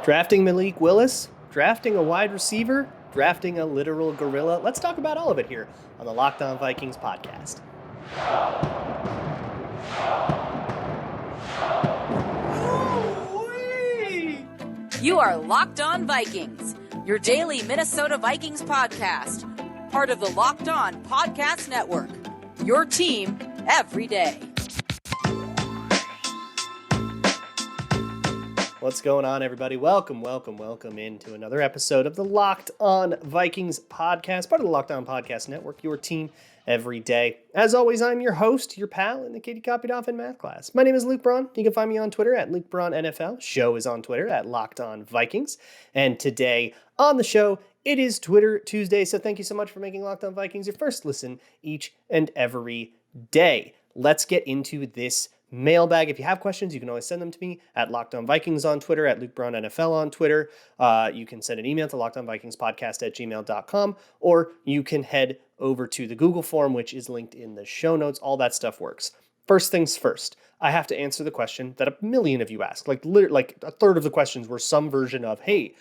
Drafting Malik Willis, drafting a wide receiver, drafting a literal gorilla. Let's talk about all of it here on the Locked On Vikings podcast. You are Locked On Vikings, your daily Minnesota Vikings podcast, part of the Locked On Podcast Network, your team every day. What's going on, everybody? Welcome into another episode of the Locked On Vikings podcast, part of the Locked On Podcast Network, your team every day. As always, I'm your host, your pal in the Katie copied off in math class. My name is Luke Braun. You can find me on Twitter at Luke Braun NFL. Show is on Twitter at Locked On Vikings. And today on the show, it is Twitter Tuesday. So thank you so much for making Locked On Vikings your first listen each and every day. Let's get into this mailbag. If you have questions, you can always send them to me at Locked On Vikings on Twitter, at Luke Braun NFL on Twitter. You can send an email to lockedonvikingspodcast@gmail.com, or you can head over to the Google form, which is linked in the show notes. All that stuff works. First things first, I have to answer the question that a million of you ask. Like a third of the questions were some version of, hey,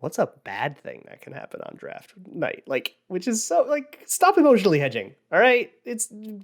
what's a bad thing that can happen on draft night? Which is stop emotionally hedging. All right.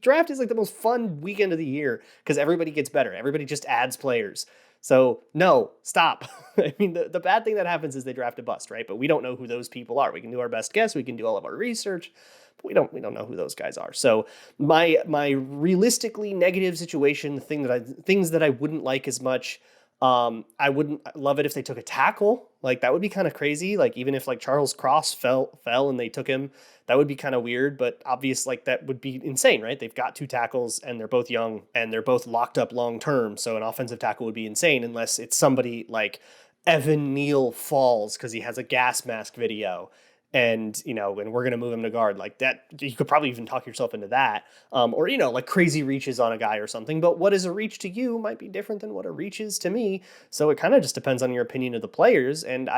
Draft is like the most fun weekend of the year because everybody gets better. Everybody just adds players. So no, stop. I mean, the bad thing that happens is they draft a bust, right? But we don't know who those people are. We can do our best guess. We can do all of our research, but we don't know who those guys are. So my realistically negative situation, things that I wouldn't like as much. I wouldn't love it if they took a tackle. That would be kind of crazy. Even if Charles Cross fell and they took him, that would be kind of weird, but obvious, that would be insane, right? They've got two tackles and they're both young and they're both locked up long-term. So an offensive tackle would be insane unless it's somebody like Evan Neal falls because he has a gas mask video. And we're going to move him to guard like that. You could probably even talk yourself into that. Or crazy reaches on a guy or something. But what is a reach to you might be different than what a reach is to me. So it kind of just depends on your opinion of the players. And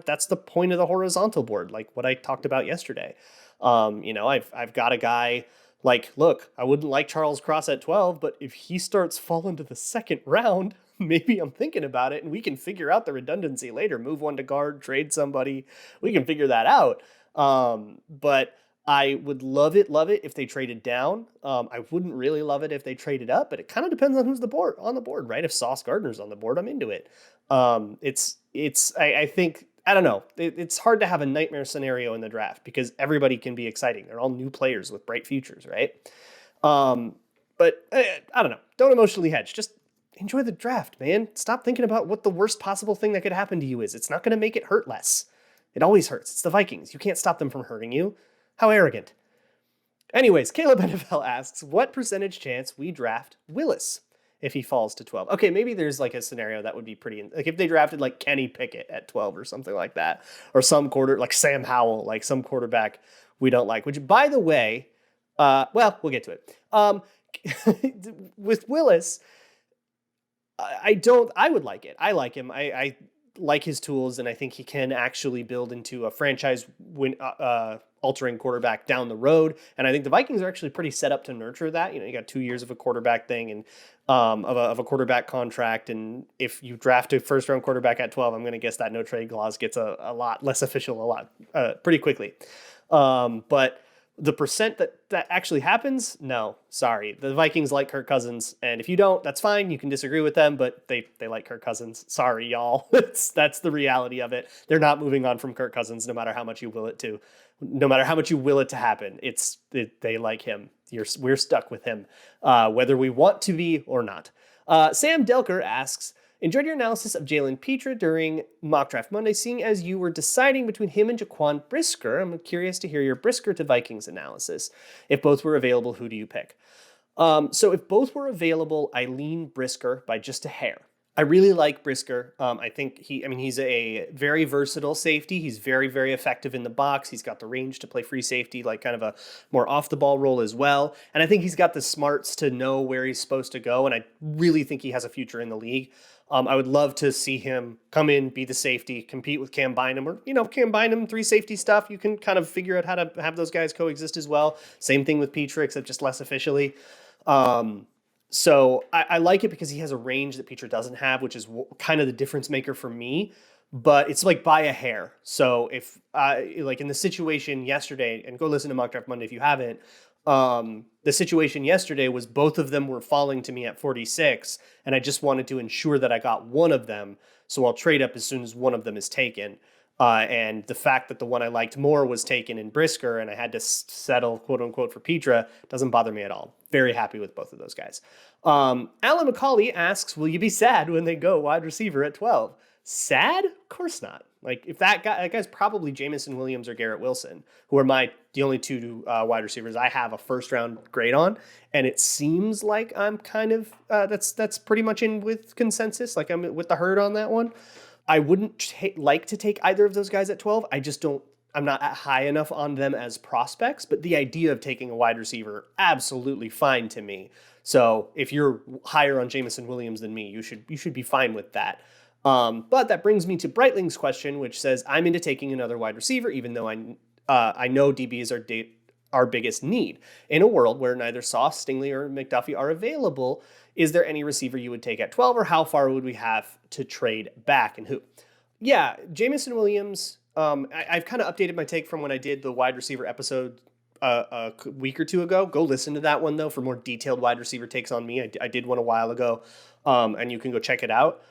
that's the point of the horizontal board, like what I talked about yesterday. I've got a guy look, I wouldn't like Charles Cross at 12, but if he starts falling to the second round, maybe I'm thinking about it and we can figure out the redundancy later. Move one to guard, trade somebody. We can figure that out. But I would love it if they traded down. I wouldn't really love it if they traded up, but it kind of depends on who's on the board, right? If Sauce Gardner's on the board, I'm into it. I think, I don't know. It's hard to have a nightmare scenario in the draft because everybody can be exciting. They're all new players with bright futures, right? But I don't know. Don't emotionally hedge. Just enjoy the draft, man. Stop thinking about what the worst possible thing that could happen to you is. It's not going to make it hurt less. It always hurts. It's the Vikings. You can't stop them from hurting you. How arrogant. Anyways, Caleb NFL asks, what percentage chance we draft Willis if he falls to 12? Okay, maybe there's a scenario that would be pretty, if they drafted Kenny Pickett at 12 or something like that, or some Sam Howell, some quarterback we don't like, which by the way, we'll get to it. With Willis, I would like it. I like him. I like his tools, and I think he can actually build into a franchise altering quarterback down the road. And I think the Vikings are actually pretty set up to nurture that. You got 2 years of a quarterback thing and of a quarterback contract. And if you draft a first round quarterback at 12, I'm going to guess that no trade clause gets a lot less official pretty quickly. But the percent that actually happens, no, sorry. The Vikings like Kirk Cousins, and if you don't, that's fine. You can disagree with them, but they like Kirk Cousins. Sorry, y'all. That's the reality of it. They're not moving on from Kirk Cousins, no matter how much you will it to. No matter how much you will it to happen, they like him. We're stuck with him, whether we want to be or not. Sam Delker asks, enjoyed your analysis of Jalen Petra during Mock Draft Monday, seeing as you were deciding between him and Jaquan Brisker. I'm curious to hear your Brisker to Vikings analysis. If both were available, who do you pick? So if both were available, I lean Brisker by just a hair. I really like Brisker. I think he's a very versatile safety. He's very, very effective in the box. He's got the range to play free safety, kind of a more off the ball role as well. And I think he's got the smarts to know where he's supposed to go. And I really think he has a future in the league. I would love to see him come in, be the safety, compete with Cam Bynum, or, Cam Bynum, 3 safety stuff. You can kind of figure out how to have those guys coexist as well. Same thing with Petra, except just less officially. So I like it because he has a range that Petra doesn't have, which is kind of the difference maker for me. but it's like by a hair. So if like in the situation yesterday, and go listen to Mock Draft Monday if you haven't, the situation yesterday was both of them were falling to me at 46, and I just wanted to ensure that I got one of them. So I'll trade up as soon as one of them is taken. And the fact that the one I liked more was taken in Brisker and I had to settle, quote unquote, for Petra doesn't bother me at all. Very happy with both of those guys. Alan McCauley asks, will you be sad when they go wide receiver at 12? Sad? Of course not. Like, if that guy's probably Jamison Williams or Garrett Wilson, who are the only two wide receivers I have a first round grade on. And it seems like I'm kind of, that's pretty much in with consensus. Like, I'm with the herd on that one. I wouldn't like to take either of those guys at 12. I'm not high enough on them as prospects, but the idea of taking a wide receiver, absolutely fine to me. So if you're higher on Jamison Williams than me, you should be fine with that. But that brings me to Breitling's question, which says, I'm into taking another wide receiver, even though I know DBs are our biggest need. In a world where neither Sauce, Stingley, or McDuffie are available, is there any receiver you would take at 12, or how far would we have to trade back and who? Yeah, Jamison Williams, I've kind of updated my take from when I did the wide receiver episode a week or two ago. Go listen to that one, though, for more detailed wide receiver takes on me. I did one a while ago, and you can go check it out.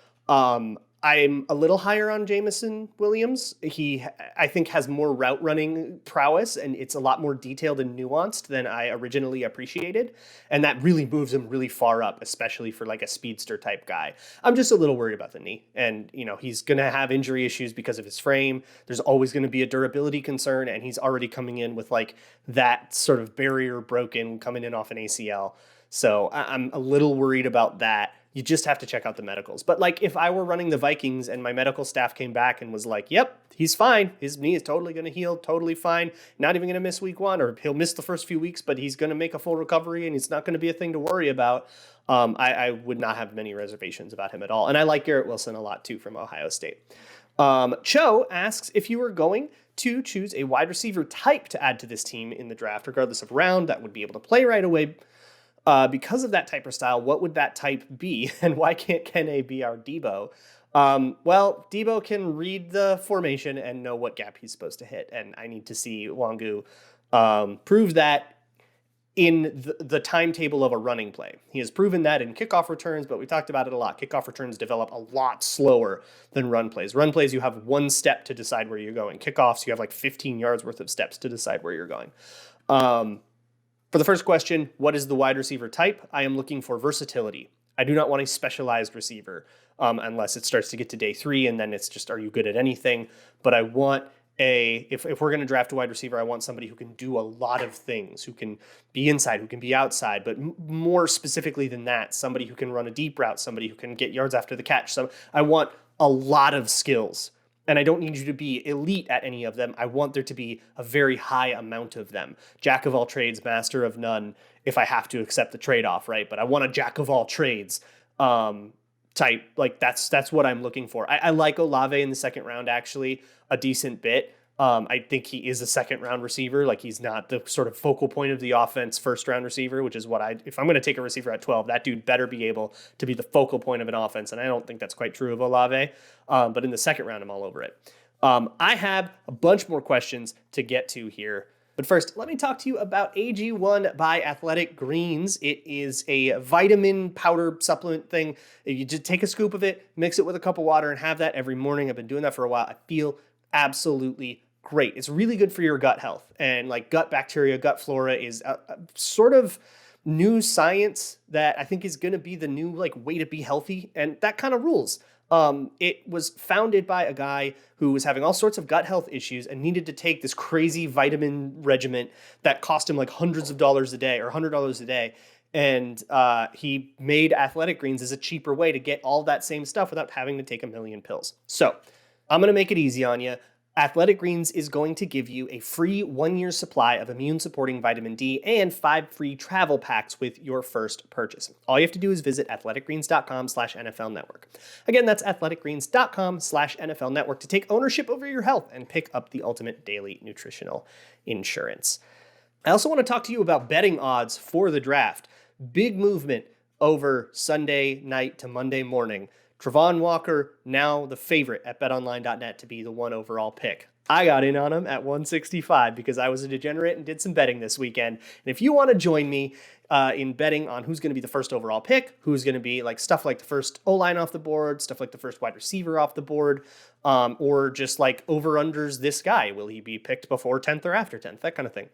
I'm a little higher on Jamison Williams. He, I think, has more route running prowess, and it's a lot more detailed and nuanced than I originally appreciated. And that really moves him really far up, especially for like a speedster type guy. I'm just a little worried about the knee. And, he's going to have injury issues because of his frame. There's always going to be a durability concern, and he's already coming in with like that sort of barrier broken coming in off an ACL. So I'm a little worried about that. You just have to check out the medicals. But like if I were running the Vikings and my medical staff came back and was like, yep, he's fine. His knee is totally going to heal, totally fine. Not even going to miss week 1, or he'll miss the first few weeks, but he's going to make a full recovery and it's not going to be a thing to worry about. I would not have many reservations about him at all. And I like Garrett Wilson a lot too from Ohio State. Cho asks, if you were going to choose a wide receiver type to add to this team in the draft, regardless of round, that would be able to play right away, because of that type or style, what would that type be? And why can't Kene be our Debo? Well, Debo can read the formation and know what gap he's supposed to hit. And I need to see Wangu prove that in the timetable of a running play. He has proven that in kickoff returns, but we talked about it a lot. Kickoff returns develop a lot slower than run plays. Run plays, you have one step to decide where you're going. Kickoffs, you have like 15 yards worth of steps to decide where you're going. For the first question, what is the wide receiver type? I am looking for versatility. I do not want a specialized receiver unless it starts to get to day 3, and then it's just, are you good at anything? But I want if we're going to draft a wide receiver, I want somebody who can do a lot of things, who can be inside, who can be outside, but more specifically than that, somebody who can run a deep route, somebody who can get yards after the catch. So I want a lot of skills. And I don't need you to be elite at any of them. I want there to be a very high amount of them. Jack of all trades, master of none, if I have to accept the trade-off, right? But I want a jack of all trades type. Like that's what I'm looking for. I like Olave in the second round, actually, a decent bit. I think he is a second round receiver. Like, he's not the sort of focal point of the offense first round receiver, which is what if I'm going to take a receiver at 12, that dude better be able to be the focal point of an offense. And I don't think that's quite true of Olave. But in the second round, I'm all over it. I have a bunch more questions to get to here. But first, let me talk to you about AG1 by Athletic Greens. It is a vitamin powder supplement thing. You just take a scoop of it, mix it with a cup of water, and have that every morning. I've been doing that for a while. I feel absolutely great. It's really good for your gut health, and like gut bacteria, gut flora is a sort of new science that I think is going to be the new like way to be healthy, and that kind of rules. It was founded by a guy who was having all sorts of gut health issues and needed to take this crazy vitamin regimen that cost him like hundreds of dollars a day or $100 a day. And he made Athletic Greens as a cheaper way to get all that same stuff without having to take a million pills. So I'm going to make it easy on you. Athletic Greens is going to give you a free 1-year supply of immune-supporting vitamin D and 5 free travel packs with your first purchase. All you have to do is visit athleticgreens.com/NFL Network. Again, that's athleticgreens.com/NFL Network to take ownership over your health and pick up the ultimate daily nutritional insurance. I also want to talk to you about betting odds for the draft. Big movement over Sunday night to Monday morning. Travon Walker, now the favorite at betonline.net to be the 1 overall pick. I got in on him at 165 because I was a degenerate and did some betting this weekend. And if you want to join me in betting on who's going to be the first overall pick, who's going to be like stuff like the first O-line off the board, stuff like the first wide receiver off the board, or just like over-unders this guy. Will he be picked before 10th or after 10th? That kind of thing.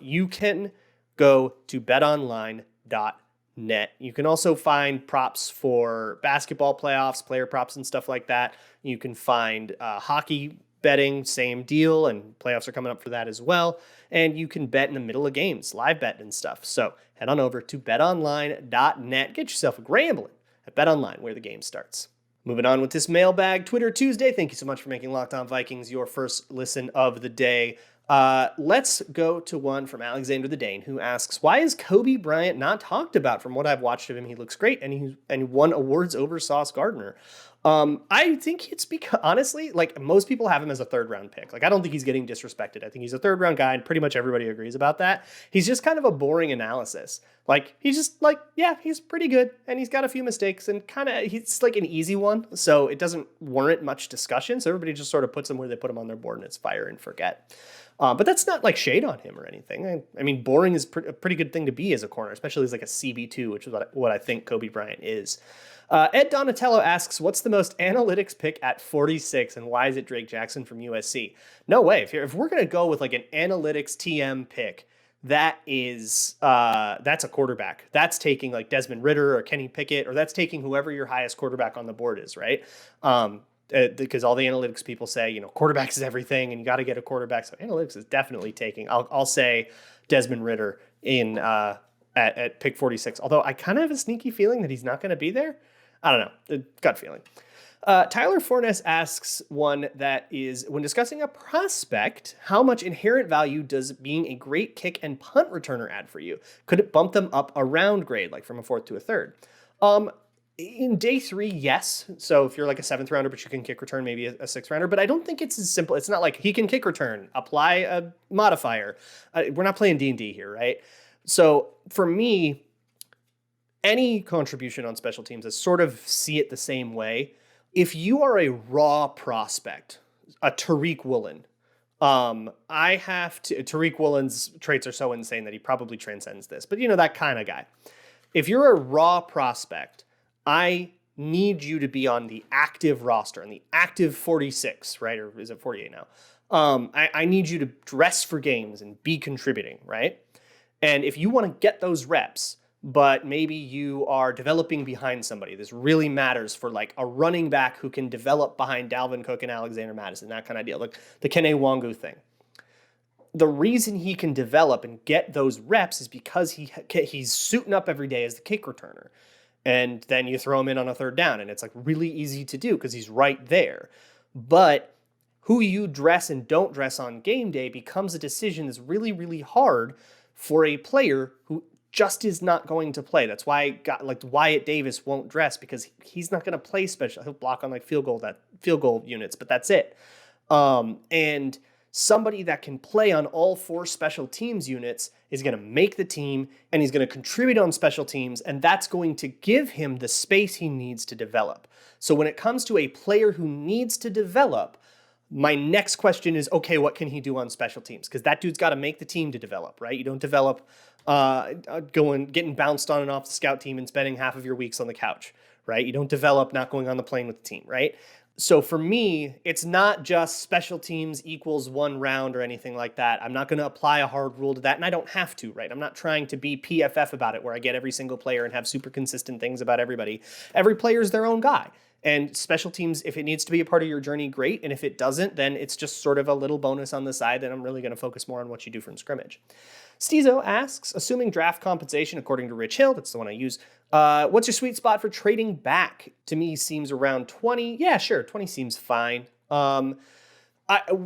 You can go to betonline.net. You can also find props for basketball playoffs, player props and stuff like that. You can find hockey betting, same deal, and playoffs are coming up for that as well. And you can bet in the middle of games, live bet and stuff. So head on over to betonline.net. Get yourself a gambling at BetOnline, where the game starts. Moving on with this mailbag, Twitter Tuesday. Thank you so much for making Locked On Vikings your first listen of the day. Let's go to one from Alexander the Dane, who asks, why is Kobe Bryant not talked about? From what I've watched of him, he looks great, and he won awards over Sauce Gardner. I think it's because, honestly, like most people have him as a 3rd round pick. Like, I don't think he's getting disrespected. I think he's a 3rd round guy, and pretty much everybody agrees about that. He's just kind of a boring analysis. Like, he's just like, yeah, he's pretty good, and he's got a few mistakes, and he's like an easy one, so it doesn't warrant much discussion. So everybody just sort of puts him where they put him on their board, and it's fire and forget. But that's not like shade on him or anything. I mean, boring is a pretty good thing to be as a corner, especially as like a CB2, which is what I think Kobe Bryant is. Ed Donatello asks, what's the most analytics pick at 46, and why is it Drake Jackson from USC? No way. If we're going to go with like an analytics TM pick, that's a quarterback. That's taking like Desmond Ritter or Kenny Pickett, or that's taking whoever your highest quarterback on the board is, right? Because all the analytics people say, quarterbacks is everything, and you got to get a quarterback. So analytics is definitely taking. I'll say Desmond Ritter in at pick 46. Although I kind of have a sneaky feeling that he's not going to be there. I don't know. Gut feeling. Tyler Fornes asks one that is, when discussing a prospect, how much inherent value does being a great kick and punt returner add for you? Could it bump them up a round grade, like from a 4th to a 3rd? In day 3, yes. So if you're like a 7th rounder, but you can kick return, maybe a 6th rounder. But I don't think it's as simple. It's not like he can kick return, apply a modifier. We're not playing D&D here, right? So for me, any contribution on special teams, I sort of see it the same way. If you are a raw prospect, a Tariq Woolen, Tariq Woolen's traits are so insane that he probably transcends this, but that kind of guy. If you're a raw prospect, I need you to be on the active roster, on the active 46, right? Or is it 48 now? I need you to dress for games and be contributing, right? And if you want to get those reps, but maybe you are developing behind somebody, this really matters for like a running back who can develop behind Dalvin Cook and Alexander Madison, that kind of deal, like the Kene Wangu thing. The reason he can develop and get those reps is because he's suiting up every day as the kick returner. And then you throw him in on a 3rd down, and it's like really easy to do because he's right there. But who you dress and don't dress on game day becomes a decision that's really, really hard for a player who just is not going to play. That's why Wyatt Davis won't dress, because he's not going to play special. He'll block on like field goal units, but that's it. And somebody that can play on all 4 special teams units is going to make the team, and he's going to contribute on special teams, and that's going to give him the space he needs to develop. So when it comes to a player who needs to develop, my next question is, okay, what can he do on special teams? Because that dude's got to make the team to develop, right? You don't develop getting bounced on and off the scout team and spending half of your weeks on the couch, right? You don't develop not going on the plane with the team, right? So for me, it's not just special teams equals 1 round or anything like that. I'm not going to apply a hard rule to that, and I don't have to, right? I'm not trying to be PFF about it, where I get every single player and have super consistent things about everybody. Every player is their own guy. And special teams, if it needs to be a part of your journey, great. And if it doesn't, then it's just sort of a little bonus on the side that I'm really going to focus more on what you do from scrimmage. Stezo asks, assuming draft compensation according to Rich Hill, that's the one I use, what's your sweet spot for trading back? To me, seems around 20. Yeah, sure, 20 seems fine.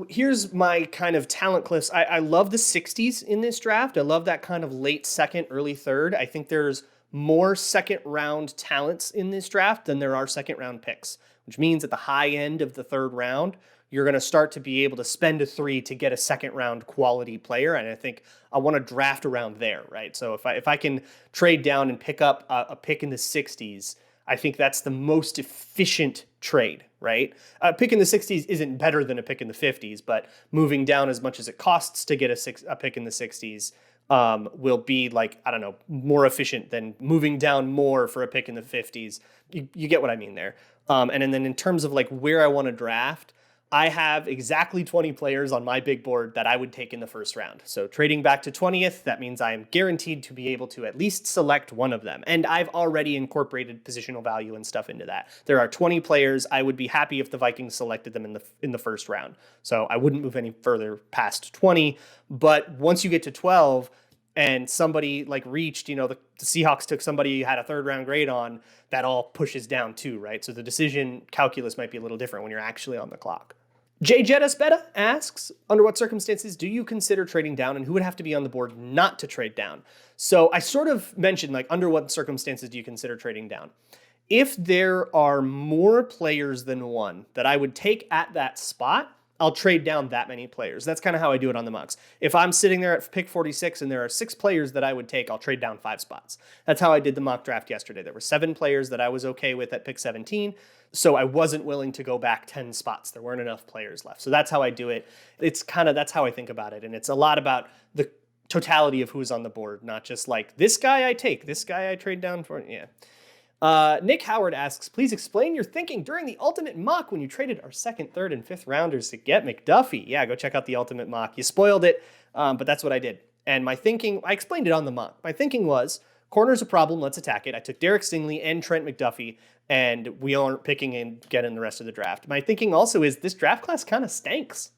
Here's my kind of talent cliffs. I love the 60s in this draft. I love that kind of late 2nd, early 3rd. I think there's more 2nd round talents in this draft than there are 2nd round picks, which means at the high end of the 3rd round, you're going to start to be able to spend a 3 to get a 2nd round quality player. And I think I want to draft around there, right? So if I can trade down and pick up a pick in the 60s, I think that's the most efficient trade, right? A pick in the 60s isn't better than a pick in the 50s, but moving down as much as it costs to get a pick in the 60s will be like, I don't know, more efficient than moving down more for a pick in the 50s. You get what I mean there. And then in terms of like where I want to draft, I have exactly 20 players on my big board that I would take in the first round. So trading back to 20th, that means I am guaranteed to be able to at least select one of them. And I've already incorporated positional value and stuff into that. There are 20 players. I would be happy if the Vikings selected them in the first round. So I wouldn't move any further past 20. But once you get to 12 and somebody like reached, the Seahawks took somebody you had a third round grade on, that all pushes down too, right? So the decision calculus might be a little different when you're actually on the clock. J. Jettis Betta asks, under what circumstances do you consider trading down and who would have to be on the board not to trade down? So I sort of mentioned like under what circumstances do you consider trading down? If there are more players than one that I would take at that spot, I'll trade down that many players. That's kind of how I do it on the mocks. If I'm sitting there at pick 46 and there are 6 players that I would take, I'll trade down 5 spots. That's how I did the mock draft yesterday. There were 7 players that I was okay with at pick 17. So I wasn't willing to go back 10 spots. There weren't enough players left. So that's how I do it. That's how I think about it. And it's a lot about the totality of who's on the board, not just like this guy I take, this guy I trade down for. Yeah. Nick Howard asks, please explain your thinking during the ultimate mock when you traded our 2nd, 3rd, and 5th rounders to get McDuffie. Yeah, go check out the ultimate mock. You spoiled it, but that's what I did. And my thinking, I explained it on the mock. My thinking was, corner's a problem, let's attack it. I took Derek Stingley and Trent McDuffie, and we aren't picking again in the rest of the draft. My thinking also is this draft class kind of stinks.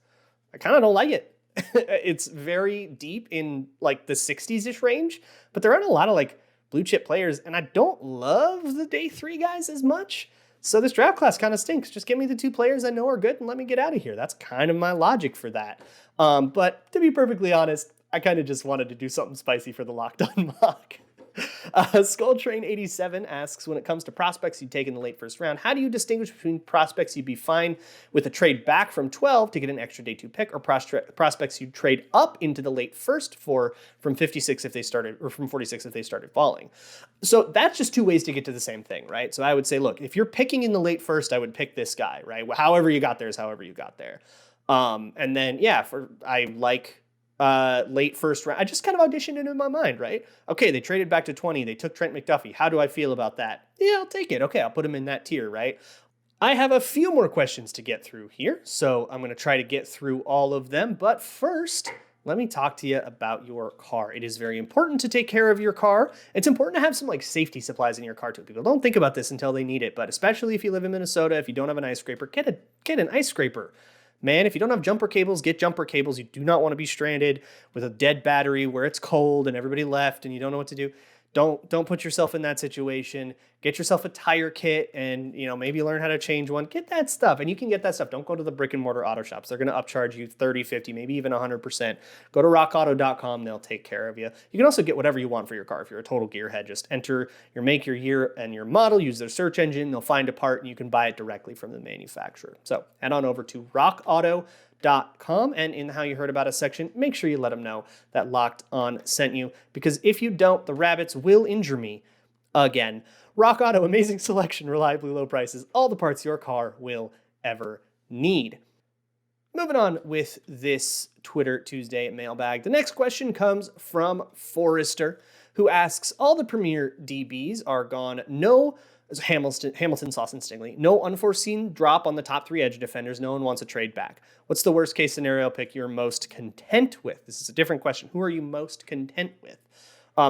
I kind of don't like it. It's very deep in like the 60s-ish range, but there aren't a lot of like blue chip players, and I don't love the day 3 guys as much. So this draft class kind of stinks. Just give me the 2 players I know are good and let me get out of here. That's kind of my logic for that. But to be perfectly honest, I kind of just wanted to do something spicy for the Locked On mock. Skull Train 87 asks, when it comes to prospects you'd take in the late first round, how do you distinguish between prospects you'd be fine with a trade back from 12 to get an extra day 2 pick, or prospects you'd trade up into the late first for from 56 if they started, or from 46 if they started falling? So that's just 2 ways to get to the same thing, right? So I would say, look, if you're picking in the late first, I would pick this guy, right? However you got there is however you got there. And then, yeah, I like late first round. I just kind of auditioned it in my mind, right? Okay, they traded back to 20. They took Trent McDuffie. How do I feel about that? Yeah, I'll take it. Okay, I'll put him in that tier, right? I have a few more questions to get through here, so I'm going to try to get through all of them. But first, let me talk to you about your car. It is very important to take care of your car. It's important to have some like safety supplies in your car too. People don't think about this until they need it, but especially if you live in Minnesota, if you don't have an ice scraper, get an ice scraper. Man, if you don't have jumper cables, get jumper cables. You do not want to be stranded with a dead battery where it's cold and everybody left and you don't know what to do. Don't put yourself in that situation. Get yourself a tire kit and, maybe learn how to change one. Get that stuff. And you can get that stuff. Don't go to the brick and mortar auto shops. They're going to upcharge you 30, 50, maybe even 100%. Go to rockauto.com. They'll take care of you. You can also get whatever you want for your car. If you're a total gearhead, just enter your make, your year, and your model. Use their search engine. They'll find a part and you can buy it directly from the manufacturer. So head on over to rockauto.com, and in the How You Heard About Us section, make sure you let them know that Locked On sent you, because if you don't, the rabbits will injure me again. Rock Auto, amazing selection, reliably low prices, all the parts your car will ever need. Moving on with this Twitter Tuesday mailbag. The next question comes from Forrester, who asks, all the premier DBs are gone. No Hamilton, Sauce, and Stingley. No unforeseen drop on the top 3 edge defenders. No one wants a trade back. What's the worst case scenario pick you're most content with? This is a different question. Who are you most content with?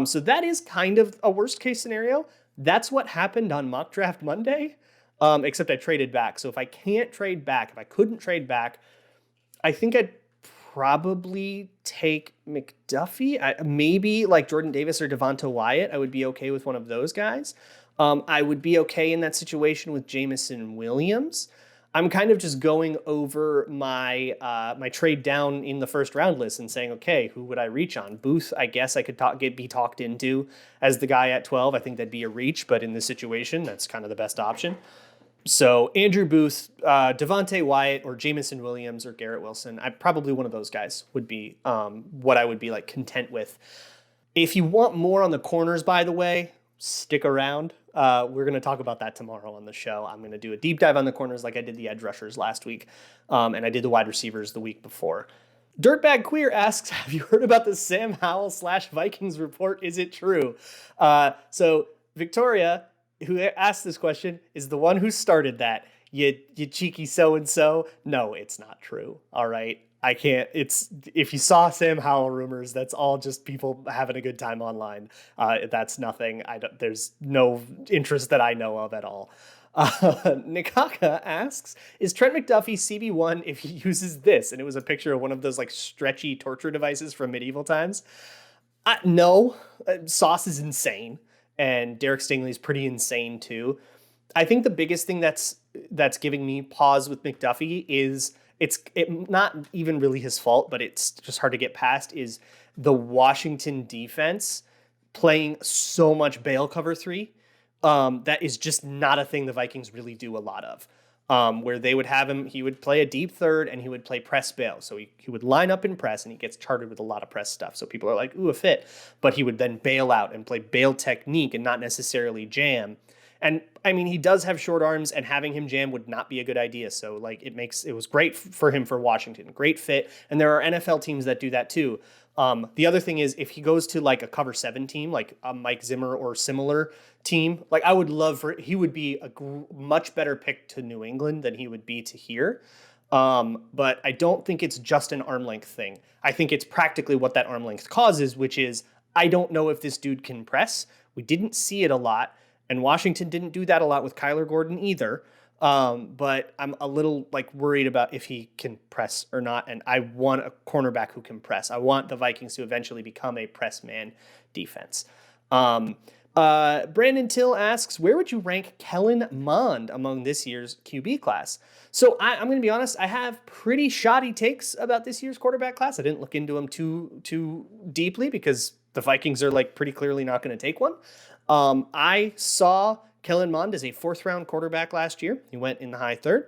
So that is kind of a worst case scenario. That's what happened on Mock Draft Monday, except I traded back. So if I couldn't trade back, I think I'd probably take McDuffie. Maybe like Jordan Davis or Devonta Wyatt. I would be okay with one of those guys. I would be okay in that situation with Jameson Williams. I'm kind of just going over my my trade down in the first round list and saying, okay, who would I reach on? Booth, I guess I could be talked into as the guy at 12. I think that'd be a reach, but in this situation, that's kind of the best option. So Andrew Booth, Devonta Wyatt, or Jameson Williams, or Garrett Wilson, probably one of those guys would be what I would be like content with. If you want more on the corners, by the way, stick around. We're going to talk about that tomorrow on the show. I'm going to do a deep dive on the corners like I did the edge rushers last week, and I did the wide receivers the week before. Dirtbag Queer asks, have you heard about the Sam Howell / Vikings report? Is it true? So Victoria, who asked this question, is the one who started that. You cheeky so-and-so. No, it's not true. All right. I can't, if you saw Sam Howell rumors, that's all just people having a good time online. That's nothing. There's no interest that I know of at all. Nikaka asks, is Trent McDuffie CB1 if he uses this? And it was a picture of one of those like stretchy torture devices from medieval times. No, Sauce is insane. And Derek Stingley's pretty insane too. I think the biggest thing that's giving me pause with McDuffie is it's not even really his fault, but it's just hard to get past, is the Washington defense playing so much bail cover 3. That is just not a thing the Vikings really do a lot of. Where they would have him, he would play a deep third and he would play press bail. So he would line up in press and he gets charted with a lot of press stuff. So people are like, ooh, a fit. But he would then bail out and play bail technique and not necessarily jam. And I mean, he does have short arms, and having him jam would not be a good idea. So like it was great for him for Washington, great fit. And there are NFL teams that do that too. The other thing is if he goes to like a cover 7 team, like a Mike Zimmer or similar team, like I would love he would be a much better pick to New England than he would be to here. But I don't think it's just an arm length thing. I think it's practically what that arm length causes, which is I don't know if this dude can press. We didn't see it a lot. And Washington didn't do that a lot with Kyler Gordon either. But I'm a little like worried about if he can press or not. And I want a cornerback who can press. I want the Vikings to eventually become a press man defense. Brandon Till asks, where would you rank Kellen Mond among this year's QB class? So I'm going to be honest, I have pretty shoddy takes about this year's quarterback class. I didn't look into them too deeply because the Vikings are like pretty clearly not going to take one. I saw Kellen Mond as a 4th round quarterback last year. He went in the high 3rd.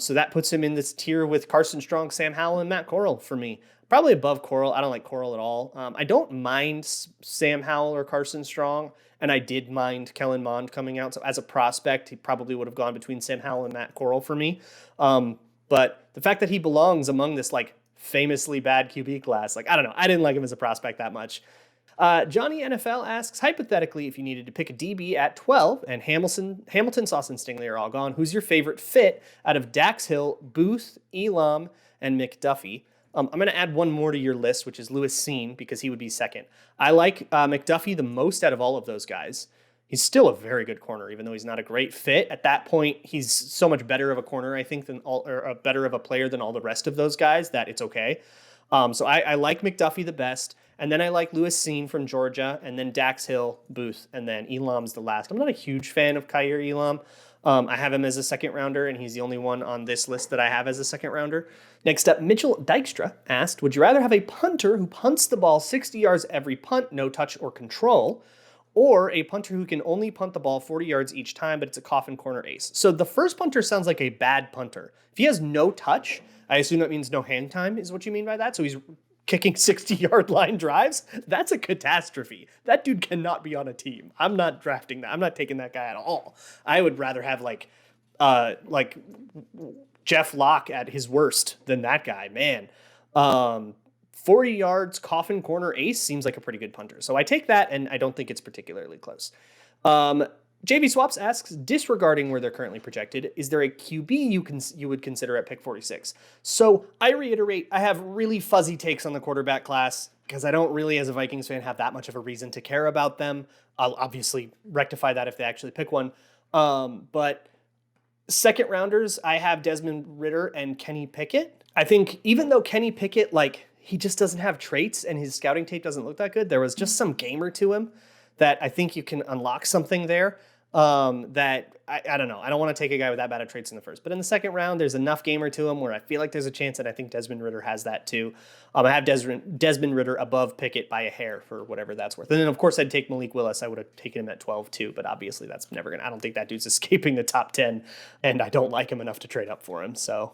So that puts him in this tier with Carson Strong, Sam Howell, and Matt Corral for me. Probably above Corral. I don't like Corral at all. I don't mind Sam Howell or Carson Strong, and I did mind Kellen Mond coming out. So as a prospect, he probably would have gone between Sam Howell and Matt Corral for me. But the fact that he belongs among this like famously bad QB class, like I don't know, I didn't like him as a prospect that much. Johnny NFL asks, hypothetically, if you needed to pick a DB at 12 and Hamilton, Sauce, and Stingley are all gone, who's your favorite fit out of Dax Hill, Booth, Elam, and McDuffie? I'm going to add one more to your list, which is Lewis Seen, because he would be second. I like McDuffie the most out of all of those guys. He's still a very good corner, even though he's not a great fit. At that point, he's so much better of a corner, I think, better of a player than all the rest of those guys that it's okay. So I like McDuffie the best. And then I like Lewis Seen from Georgia, and then Dax Hill, Booth, and then Elam's the last. I'm not a huge fan of Kyer Elam. I have him as a 2nd rounder, and he's the only one on this list that I have as a 2nd rounder. Next up, Mitchell Dykstra asked, would you rather have a punter who punts the ball 60 yards every punt, no touch or control, or a punter who can only punt the ball 40 yards each time, but it's a coffin corner ace? So the first punter sounds like a bad punter. If he has no touch, I assume that means no hang time is what you mean by that. So he's kicking 60-yard line drives. That's a catastrophe. That dude cannot be on a team. I'm not drafting that. I'm not taking that guy at all. I would rather have like Jeff Locke at his worst than that guy, man. 40 yards, coffin corner ace seems like a pretty good punter. So I take that, and I don't think it's particularly close. JV Swaps asks, disregarding where they're currently projected, is there a QB you would consider at pick 46? So I reiterate, I have really fuzzy takes on the quarterback class because I don't really, as a Vikings fan, have that much of a reason to care about them. I'll obviously rectify that if they actually pick one. But 2nd rounders, I have Desmond Ritter and Kenny Pickett. I think even though Kenny Pickett, like, he just doesn't have traits and his scouting tape doesn't look that good, there was just some gamer to him that I think you can unlock something there that I don't know. I don't want to take a guy with that bad of traits in the first. But in the 2nd round, there's enough gamer to him where I feel like there's a chance, and I think Desmond Ritter has that too. I have Desmond Ritter above Pickett by a hair for whatever that's worth. And then, of course, I'd take Malik Willis. I would have taken him at 12 too, but obviously that's never going to – I don't think that dude's escaping the top 10, and I don't like him enough to trade up for him. So,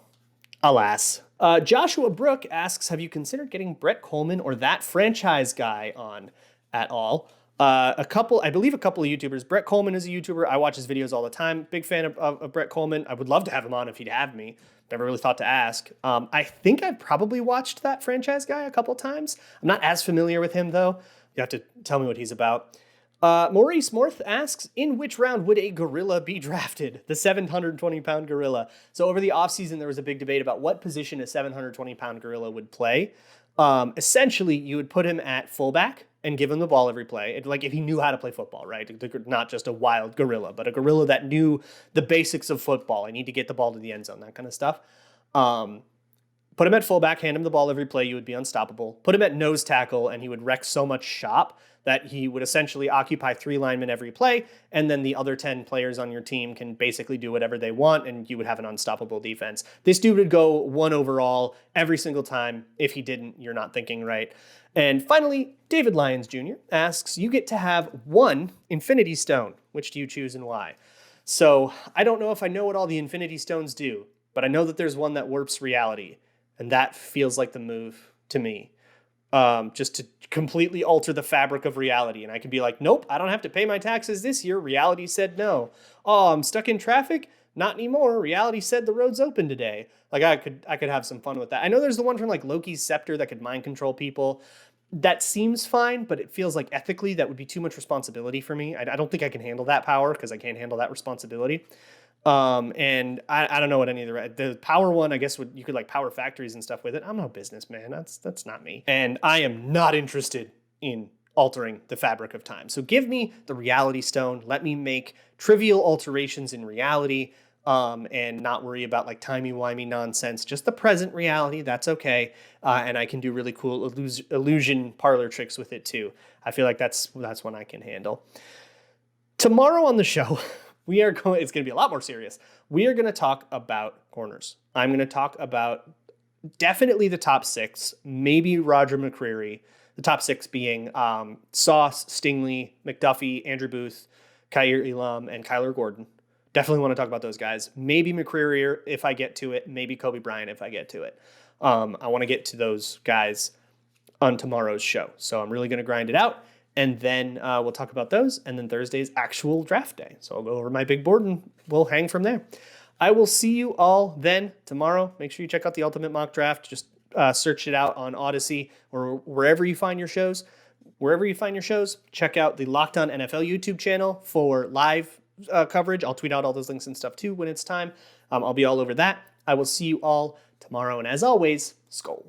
alas. Joshua Brook asks, have you considered getting Brett Coleman or that franchise guy on at all? I believe a couple of YouTubers. Brett Coleman is a YouTuber. I watch his videos all the time. Big fan of Brett Coleman. I would love to have him on if he'd have me. Never really thought to ask. I think I've probably watched that franchise guy a couple times. I'm not as familiar with him, though. You have to tell me what he's about. Maurice Morth asks, in which round would a gorilla be drafted? The 720-pound gorilla. So over the offseason, there was a big debate about what position a 720-pound gorilla would play. Essentially, you would put him at fullback and give him the ball every play. Like if he knew how to play football, right? Not just a wild gorilla, but a gorilla that knew the basics of football. I need to get the ball to the end zone, that kind of stuff. Put him at fullback, hand him the ball every play, you would be unstoppable. Put him at nose tackle, and he would wreck so much shop that he would essentially occupy 3 linemen every play, and then the other 10 players on your team can basically do whatever they want, and you would have an unstoppable defense. This dude would go 1 overall every single time. If he didn't, you're not thinking right. And finally, David Lyons Jr. asks, you get to have 1 Infinity Stone. Which do you choose and why? So I don't know if I know what all the Infinity Stones do, but I know that there's one that warps reality. And that feels like the move to me, just to completely alter the fabric of reality. And I could be like, nope, I don't have to pay my taxes this year. Reality said no. Oh, I'm stuck in traffic? Not anymore. Reality said the road's open today. Like I could have some fun with that. I know there's the one from like Loki's scepter that could mind control people. That seems fine, but it feels like ethically that would be too much responsibility for me. I don't think I can handle that power because I can't handle that responsibility. And I don't know what any of the power one, I guess you could like power factories and stuff with it. I'm no businessman. That's not me. And I am not interested in altering the fabric of time. So give me the reality stone. Let me make trivial alterations in reality, and not worry about like timey-wimey nonsense. Just the present reality. That's okay. And I can do really cool illusion parlor tricks with it too. I feel like that's one I can handle. Tomorrow on the show, it's going to be a lot more serious. We are going to talk about corners. I'm going to talk about definitely the top 6, maybe Roger McCreary, the top 6 being Sauce, Stingley, McDuffie, Andrew Booth, Kaiir Elam, and Kyler Gordon. Definitely want to talk about those guys. Maybe McCreary if I get to it. Maybe Kobe Bryant if I get to it. I want to get to those guys on tomorrow's show. So I'm really going to grind it out. And then we'll talk about those. And then Thursday's actual draft day. So I'll go over my big board and we'll hang from there. I will see you all then tomorrow. Make sure you check out the Ultimate Mock Draft. Just search it out on Odyssey or wherever you find your shows. Wherever you find your shows, check out the Locked On NFL YouTube channel for live coverage. I'll tweet out all those links and stuff too when it's time. I'll be all over that. I will see you all tomorrow. And as always, Skol.